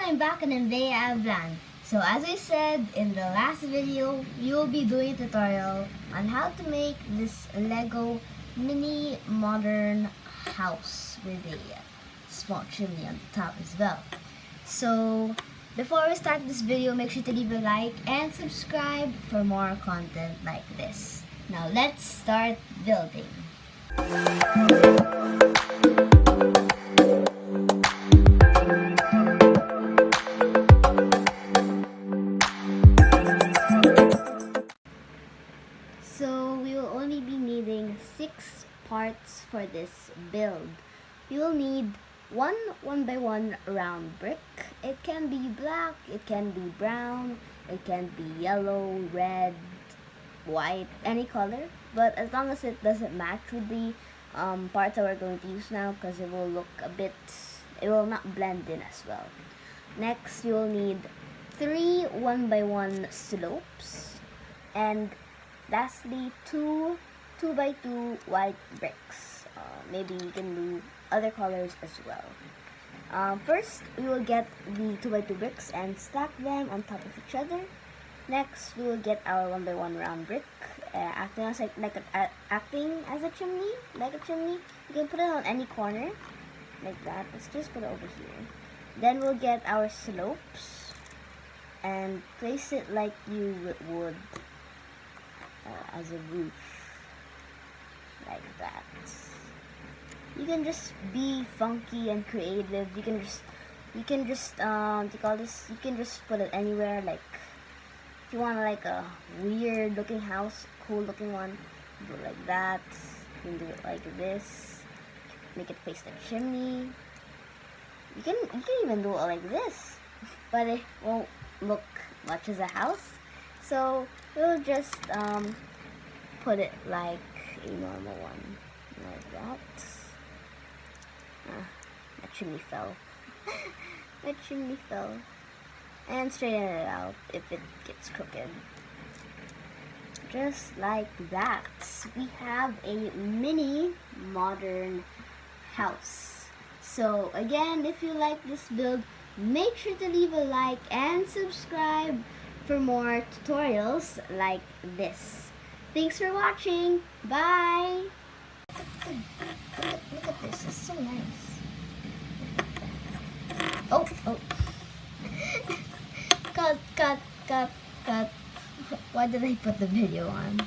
I'm back and I'm Bea Avlan. So as I said in the last video, we will be doing a tutorial on how to make this Lego mini modern house with a small chimney on the top as well. So before we start this video, make sure to leave a like and subscribe for more content like this. Now let's start building. So we will only be needing 6 parts for this build. You will need one 1x1 round brick. It can be black, it can be brown, it can be yellow, red, white, any color. But as long as it doesn't match with the parts that we're going to use now, because it will look a bit, it will not blend in as well. Next, you will need 3 1x1 slopes, and lastly 2 2x2 white bricks. Maybe you can do other colors as well. First, we will get the 2x2 bricks and stack them on top of each other. Next, we will get our 1x1 round brick, acting as acting as a chimney, like a chimney. You can put it on any corner, like that. Let's just put it over here. Then we'll get our slopes and place it like you would as a roof, like that. You can just be funky and creative. You can just what do you call this? You can just put it anywhere. Like if you want like a weird looking house, cool looking one, do it like that. You can do it like this. Make it face the chimney. You can even do it like this, but it won't look much as a house. So we'll just put it like a normal one, like that. My chimney fell. My chimney fell. And straighten it out if it gets crooked. Just like that, we have a mini modern house. So again, if you like this build, make sure to leave a like and subscribe for more tutorials like this. Thanks for watching. Bye. Look at this. It's so nice. Oh. Cut. Why did I put the video on?